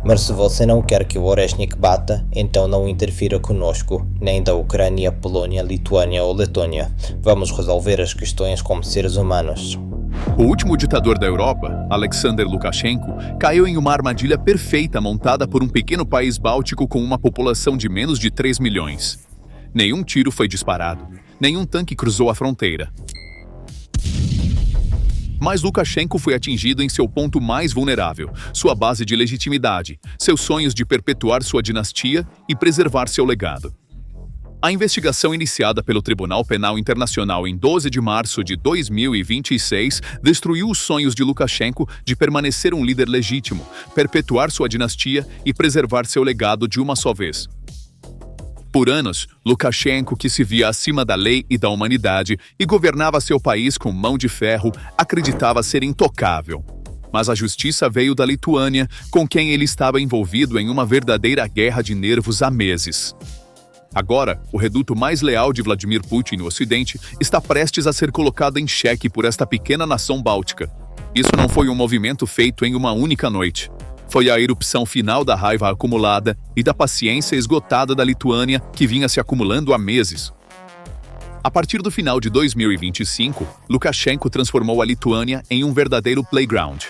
Mas se você não quer que o Oreshnik bata, então não interfira conosco, nem da Ucrânia, Polónia, Lituânia ou Letônia. Vamos resolver as questões como seres humanos. O último ditador da Europa, Alexander Lukashenko, caiu em uma armadilha perfeita montada por um pequeno país báltico com uma população de menos de 3 milhões. Nenhum tiro foi disparado, nenhum tanque cruzou a fronteira. Mas Lukashenko foi atingido em seu ponto mais vulnerável, sua base de legitimidade, seus sonhos de perpetuar sua dinastia e preservar seu legado. A investigação iniciada pelo Tribunal Penal Internacional em 12 de março de 2026 destruiu os sonhos de Lukashenko de permanecer um líder legítimo, perpetuar sua dinastia e preservar seu legado de uma só vez. Por anos, Lukashenko, que se via acima da lei e da humanidade e governava seu país com mão de ferro, acreditava ser intocável. Mas a justiça veio da Lituânia, com quem ele estava envolvido em uma verdadeira guerra de nervos há meses. Agora, o reduto mais leal de Vladimir Putin no Ocidente está prestes a ser colocado em xeque por esta pequena nação báltica. Isso não foi um movimento feito em uma única noite. Foi a erupção final da raiva acumulada e da paciência esgotada da Lituânia que vinha se acumulando há meses. A partir do final de 2025, Lukashenko transformou a Lituânia em um verdadeiro playground.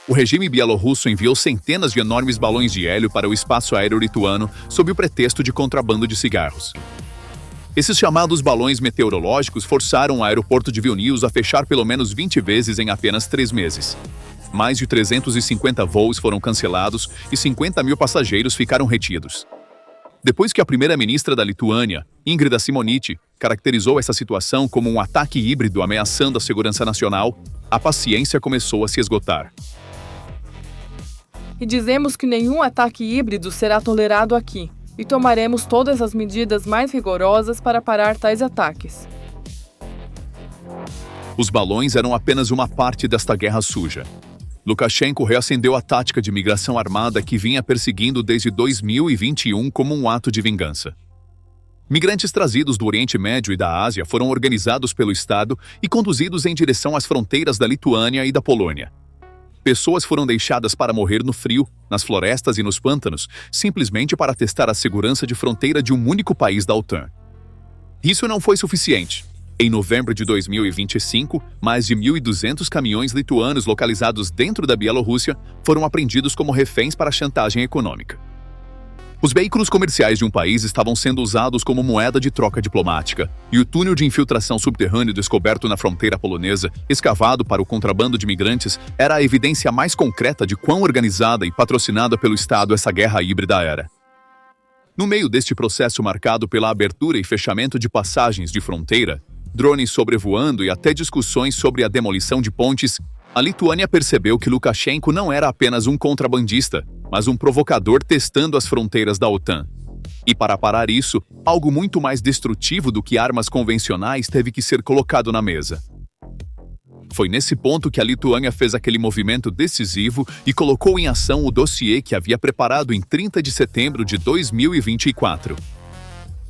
O regime bielorrusso enviou centenas de enormes balões de hélio para o espaço aéreo lituano sob o pretexto de contrabando de cigarros. Esses chamados balões meteorológicos forçaram o aeroporto de Vilnius a fechar pelo menos 20 vezes em apenas 3 meses. Mais de 350 voos foram cancelados e 50 mil passageiros ficaram retidos. Depois que a primeira-ministra da Lituânia, Ingrida Šimonytė, caracterizou essa situação como um ataque híbrido ameaçando a segurança nacional, a paciência começou a se esgotar. E dizemos que nenhum ataque híbrido será tolerado aqui, e tomaremos todas as medidas mais rigorosas para parar tais ataques. Os balões eram apenas uma parte desta guerra suja. Lukashenko reacendeu a tática de migração armada que vinha perseguindo desde 2021 como um ato de vingança. Migrantes trazidos do Oriente Médio e da Ásia foram organizados pelo Estado e conduzidos em direção às fronteiras da Lituânia e da Polônia. Pessoas foram deixadas para morrer no frio, nas florestas e nos pântanos, simplesmente para testar a segurança de fronteira de um único país da OTAN. Isso não foi suficiente. Em novembro de 2025, mais de 1.200 caminhões lituanos localizados dentro da Bielorrússia foram apreendidos como reféns para chantagem econômica. Os veículos comerciais de um país estavam sendo usados como moeda de troca diplomática, e o túnel de infiltração subterrâneo descoberto na fronteira polonesa, escavado para o contrabando de migrantes, era a evidência mais concreta de quão organizada e patrocinada pelo Estado essa guerra híbrida era. No meio deste processo marcado pela abertura e fechamento de passagens de fronteira, drones sobrevoando e até discussões sobre a demolição de pontes, a Lituânia percebeu que Lukashenko não era apenas um contrabandista, mas um provocador testando as fronteiras da OTAN. E para parar isso, algo muito mais destrutivo do que armas convencionais teve que ser colocado na mesa. Foi nesse ponto que a Lituânia fez aquele movimento decisivo e colocou em ação o dossiê que havia preparado em 30 de setembro de 2024.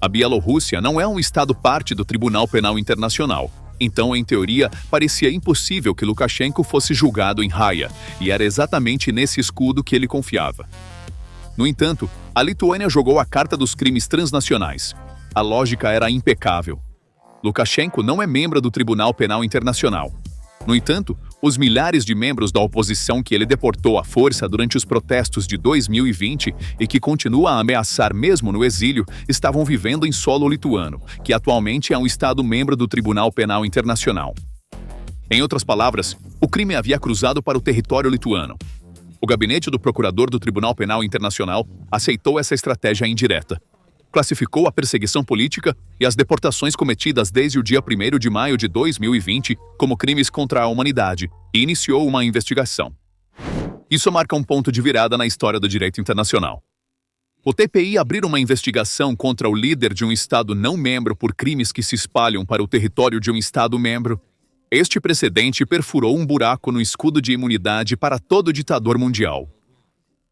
A Bielorrússia não é um estado parte do Tribunal Penal Internacional. Então, em teoria, parecia impossível que Lukashenko fosse julgado em Haia, e era exatamente nesse escudo que ele confiava. No entanto, a Lituânia jogou a carta dos crimes transnacionais. A lógica era impecável. Lukashenko não é membro do Tribunal Penal Internacional. No entanto, os milhares de membros da oposição que ele deportou à força durante os protestos de 2020 e que continua a ameaçar mesmo no exílio, estavam vivendo em solo lituano, que atualmente é um Estado membro do Tribunal Penal Internacional. Em outras palavras, o crime havia cruzado para o território lituano. O gabinete do procurador do Tribunal Penal Internacional aceitou essa estratégia indireta. Classificou a perseguição política e as deportações cometidas desde o dia 1º de maio de 2020 como crimes contra a humanidade e iniciou uma investigação. Isso marca um ponto de virada na história do direito internacional. O TPI abriu uma investigação contra o líder de um Estado não membro por crimes que se espalham para o território de um Estado membro. Este precedente perfurou um buraco no escudo de imunidade para todo ditador mundial.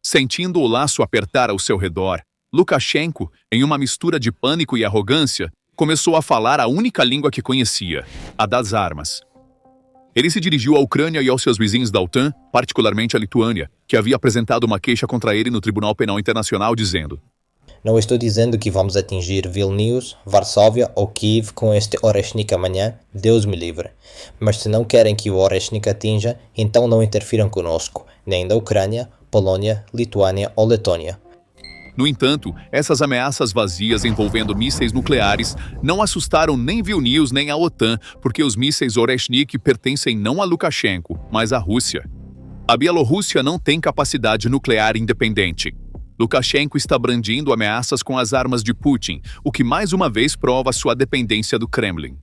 Sentindo o laço apertar ao seu redor, Lukashenko, em uma mistura de pânico e arrogância, começou a falar a única língua que conhecia, a das armas. Ele se dirigiu à Ucrânia e aos seus vizinhos da OTAN, particularmente à Lituânia, que havia apresentado uma queixa contra ele no Tribunal Penal Internacional, dizendo: Não estou dizendo que vamos atingir Vilnius, Varsóvia ou Kiev com este Oreshnik amanhã, Deus me livre. Mas se não querem que o Oreshnik atinja, então não interfiram conosco, nem da Ucrânia, Polônia, Lituânia ou Letônia. No entanto, essas ameaças vazias envolvendo mísseis nucleares não assustaram nem Vilnius nem a OTAN, porque os mísseis Oreshnik pertencem não a Lukashenko, mas à Rússia. A Bielorrússia não tem capacidade nuclear independente. Lukashenko está brandindo ameaças com as armas de Putin, o que mais uma vez prova sua dependência do Kremlin.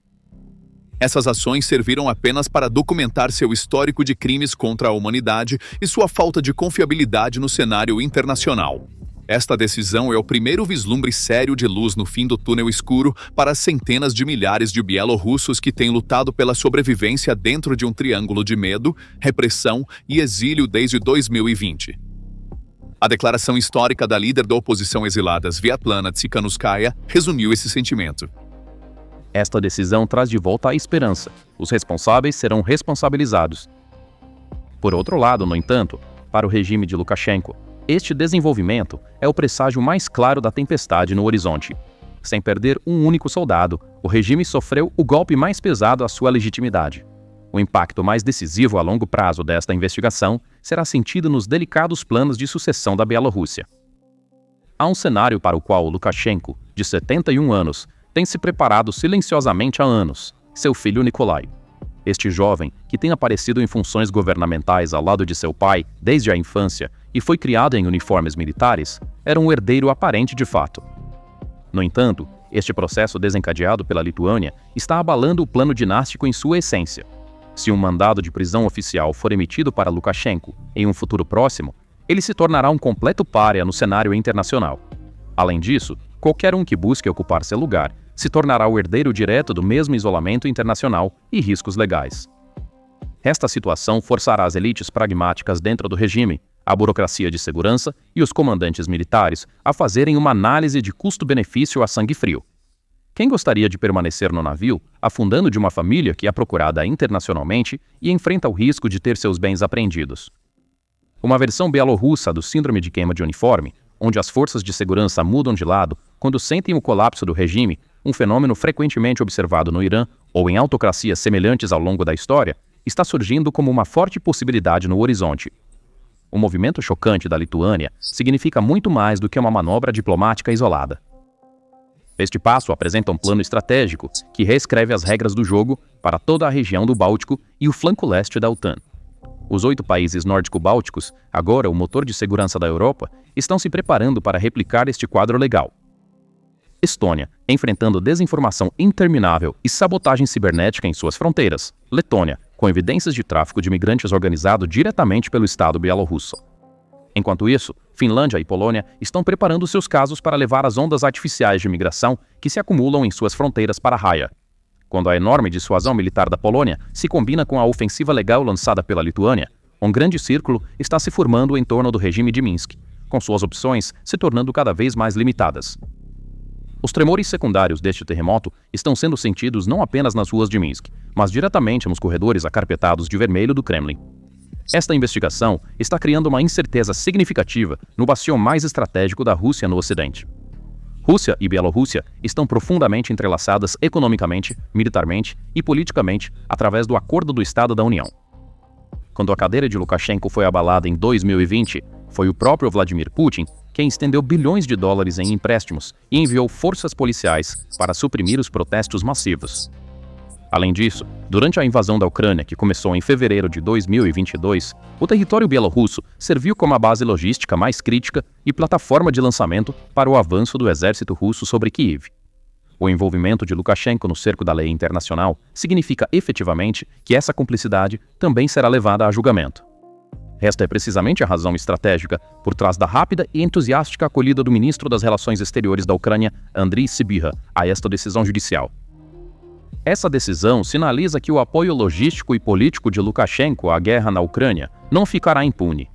Essas ações serviram apenas para documentar seu histórico de crimes contra a humanidade e sua falta de confiabilidade no cenário internacional. Esta decisão é o primeiro vislumbre sério de luz no fim do túnel escuro para as centenas de milhares de bielorrussos que têm lutado pela sobrevivência dentro de um triângulo de medo, repressão e exílio desde 2020. A declaração histórica da líder da oposição exilada Sviatlana Tsikhanouskaya resumiu esse sentimento. Esta decisão traz de volta a esperança. Os responsáveis serão responsabilizados. Por outro lado, no entanto, para o regime de Lukashenko, este desenvolvimento é o presságio mais claro da tempestade no horizonte. Sem perder um único soldado, o regime sofreu o golpe mais pesado à sua legitimidade. O impacto mais decisivo a longo prazo desta investigação será sentido nos delicados planos de sucessão da Bielorrússia. Há um cenário para o qual Lukashenko, de 71 anos, tem se preparado silenciosamente há anos: seu filho Nikolai. Este jovem, que tem aparecido em funções governamentais ao lado de seu pai desde a infância e foi criado em uniformes militares, era um herdeiro aparente de fato. No entanto, este processo desencadeado pela Lituânia está abalando o plano dinástico em sua essência. Se um mandado de prisão oficial for emitido para Lukashenko em um futuro próximo, ele se tornará um completo pária no cenário internacional. Além disso, qualquer um que busque ocupar seu lugar se tornará o herdeiro direto do mesmo isolamento internacional e riscos legais. Esta situação forçará as elites pragmáticas dentro do regime, a burocracia de segurança e os comandantes militares a fazerem uma análise de custo-benefício a sangue frio. Quem gostaria de permanecer no navio, afundando de uma família que é procurada internacionalmente e enfrenta o risco de ter seus bens apreendidos? Uma versão bielorrussa do síndrome de queima de uniforme, onde as forças de segurança mudam de lado quando sentem o colapso do regime, um fenômeno frequentemente observado no Irã ou em autocracias semelhantes ao longo da história, está surgindo como uma forte possibilidade no horizonte. O movimento chocante da Lituânia significa muito mais do que uma manobra diplomática isolada. Este passo apresenta um plano estratégico que reescreve as regras do jogo para toda a região do Báltico e o flanco leste da OTAN. Os 8 países nórdico-bálticos, agora o motor de segurança da Europa, estão se preparando para replicar este quadro legal. Estônia, enfrentando desinformação interminável e sabotagem cibernética em suas fronteiras. Letônia, com evidências de tráfico de imigrantes organizado diretamente pelo Estado bielorrusso. Enquanto isso, Finlândia e Polônia estão preparando seus casos para levar as ondas artificiais de imigração que se acumulam em suas fronteiras para a raia. Quando a enorme dissuasão militar da Polônia se combina com a ofensiva legal lançada pela Lituânia, um grande círculo está se formando em torno do regime de Minsk, com suas opções se tornando cada vez mais limitadas. Os tremores secundários deste terremoto estão sendo sentidos não apenas nas ruas de Minsk, mas diretamente nos corredores acarpetados de vermelho do Kremlin. Esta investigação está criando uma incerteza significativa no bastião mais estratégico da Rússia no Ocidente. Rússia e Bielorrússia estão profundamente entrelaçadas economicamente, militarmente e politicamente através do Acordo do Estado da União. Quando a cadeira de Lukashenko foi abalada em 2020, foi o próprio Vladimir Putin quem estendeu bilhões de dólares em empréstimos e enviou forças policiais para suprimir os protestos massivos. Além disso, durante a invasão da Ucrânia, que começou em fevereiro de 2022, o território bielorrusso serviu como a base logística mais crítica e plataforma de lançamento para o avanço do exército russo sobre Kiev. O envolvimento de Lukashenko no cerco da lei internacional significa efetivamente que essa cumplicidade também será levada a julgamento. Esta é precisamente a razão estratégica por trás da rápida e entusiástica acolhida do ministro das Relações Exteriores da Ucrânia, Andriy Sybiha, a esta decisão judicial. Essa decisão sinaliza que o apoio logístico e político de Lukashenko à guerra na Ucrânia não ficará impune.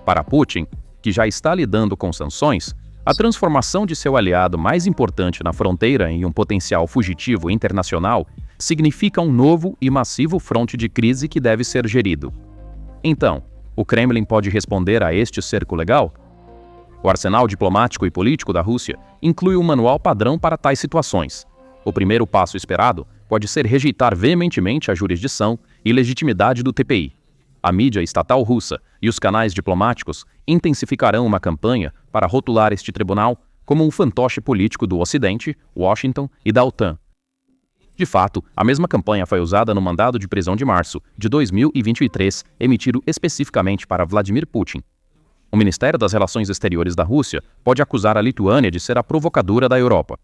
Para Putin, que já está lidando com sanções, a transformação de seu aliado mais importante na fronteira em um potencial fugitivo internacional significa um novo e massivo fronte de crise que deve ser gerido. Então, o Kremlin pode responder a este cerco legal? O arsenal diplomático e político da Rússia inclui um manual padrão para tais situações. O primeiro passo esperado pode ser rejeitar veementemente a jurisdição e legitimidade do TPI. A mídia estatal russa e os canais diplomáticos intensificarão uma campanha para rotular este tribunal como um fantoche político do Ocidente, Washington e da OTAN. De fato, a mesma campanha foi usada no mandado de prisão de março de 2023, emitido especificamente para Vladimir Putin. O Ministério das Relações Exteriores da Rússia pode acusar a Lituânia de ser a provocadora da Europa.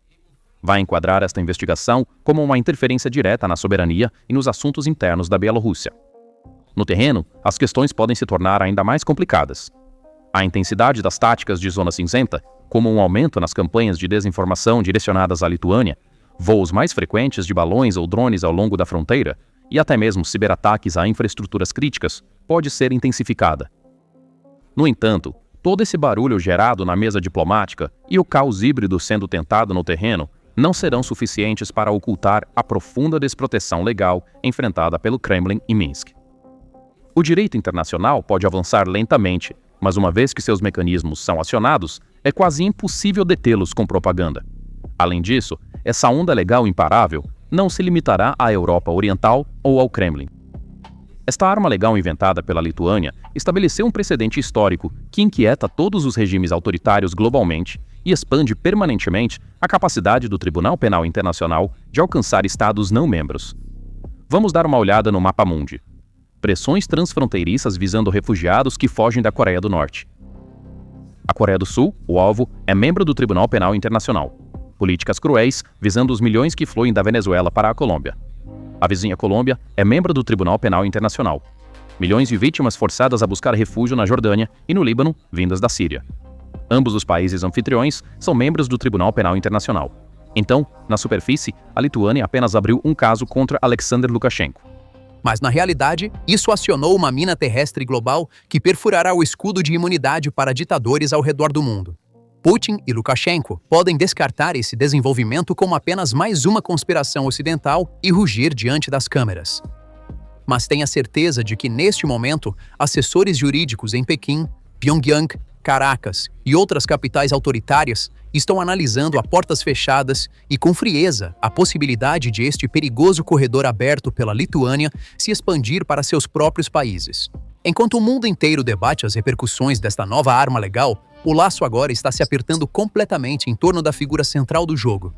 Vai enquadrar esta investigação como uma interferência direta na soberania e nos assuntos internos da Bielorrússia. No terreno, as questões podem se tornar ainda mais complicadas. A intensidade das táticas de zona cinzenta, como um aumento nas campanhas de desinformação direcionadas à Lituânia, voos mais frequentes de balões ou drones ao longo da fronteira e até mesmo ciberataques a infraestruturas críticas, pode ser intensificada. No entanto, todo esse barulho gerado na mesa diplomática e o caos híbrido sendo tentado no terreno não serão suficientes para ocultar a profunda desproteção legal enfrentada pelo Kremlin em Minsk. O direito internacional pode avançar lentamente, mas uma vez que seus mecanismos são acionados, é quase impossível detê-los com propaganda. Além disso, essa onda legal imparável não se limitará à Europa Oriental ou ao Kremlin. Esta arma legal inventada pela Lituânia estabeleceu um precedente histórico que inquieta todos os regimes autoritários globalmente e expande permanentemente a capacidade do Tribunal Penal Internacional de alcançar estados não membros. Vamos dar uma olhada no mapa mundi. Pressões transfronteiriças visando refugiados que fogem da Coreia do Norte. A Coreia do Sul, o alvo, é membro do Tribunal Penal Internacional. Políticas cruéis visando os milhões que fluem da Venezuela para a Colômbia. A vizinha Colômbia é membro do Tribunal Penal Internacional. Milhões de vítimas forçadas a buscar refúgio na Jordânia e no Líbano, vindas da Síria. Ambos os países anfitriões são membros do Tribunal Penal Internacional. Então, na superfície, a Lituânia apenas abriu um caso contra Alexander Lukashenko. Mas, na realidade, isso acionou uma mina terrestre global que perfurará o escudo de imunidade para ditadores ao redor do mundo. Putin e Lukashenko podem descartar esse desenvolvimento como apenas mais uma conspiração ocidental e rugir diante das câmeras. Mas tenha certeza de que, neste momento, assessores jurídicos em Pequim, Pyongyang, Caracas e outras capitais autoritárias estão analisando a portas fechadas e com frieza a possibilidade de este perigoso corredor aberto pela Lituânia se expandir para seus próprios países. Enquanto o mundo inteiro debate as repercussões desta nova arma legal, o laço agora está se apertando completamente em torno da figura central do jogo.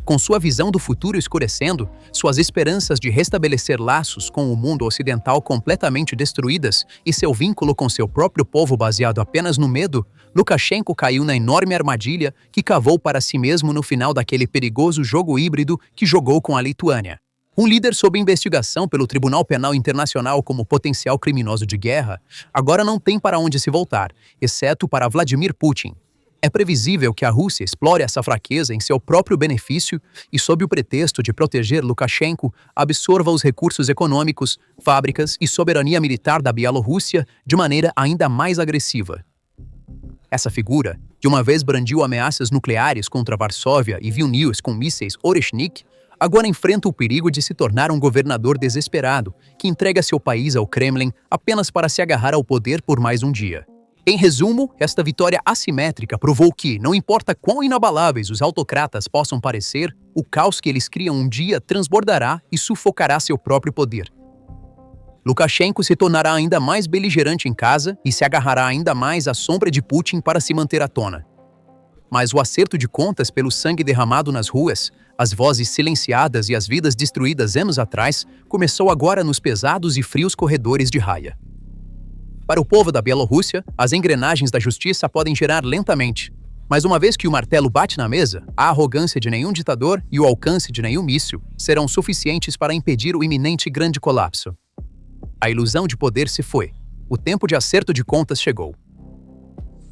Com sua visão do futuro escurecendo, suas esperanças de restabelecer laços com o mundo ocidental completamente destruídas e seu vínculo com seu próprio povo baseado apenas no medo, Lukashenko caiu na enorme armadilha que cavou para si mesmo no final daquele perigoso jogo híbrido que jogou com a Lituânia. Um líder sob investigação pelo Tribunal Penal Internacional como potencial criminoso de guerra, agora não tem para onde se voltar, exceto para Vladimir Putin. É previsível que a Rússia explore essa fraqueza em seu próprio benefício e, sob o pretexto de proteger Lukashenko, absorva os recursos econômicos, fábricas e soberania militar da Bielorrússia de maneira ainda mais agressiva. Essa figura, que uma vez brandiu ameaças nucleares contra Varsóvia e Vilnius com mísseis Oreshnik, agora enfrenta o perigo de se tornar um governador desesperado que entrega seu país ao Kremlin apenas para se agarrar ao poder por mais um dia. Em resumo, esta vitória assimétrica provou que, não importa quão inabaláveis os autocratas possam parecer, o caos que eles criam um dia transbordará e sufocará seu próprio poder. Lukashenko se tornará ainda mais beligerante em casa e se agarrará ainda mais à sombra de Putin para se manter à tona. Mas o acerto de contas pelo sangue derramado nas ruas, as vozes silenciadas e as vidas destruídas anos atrás, começou agora nos pesados e frios corredores de Raia. Para o povo da Bielorrússia, as engrenagens da justiça podem girar lentamente. Mas uma vez que o martelo bate na mesa, a arrogância de nenhum ditador e o alcance de nenhum míssil serão suficientes para impedir o iminente grande colapso. A ilusão de poder se foi. O tempo de acerto de contas chegou.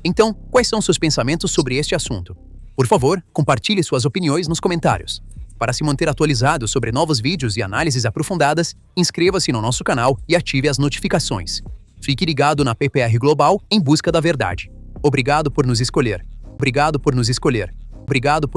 Então, quais são seus pensamentos sobre este assunto? Por favor, compartilhe suas opiniões nos comentários. Para se manter atualizado sobre novos vídeos e análises aprofundadas, inscreva-se no nosso canal e ative as notificações. Fique ligado na PPR Global em busca da verdade. Obrigado por nos escolher. Obrigado por nos escolher. Obrigado por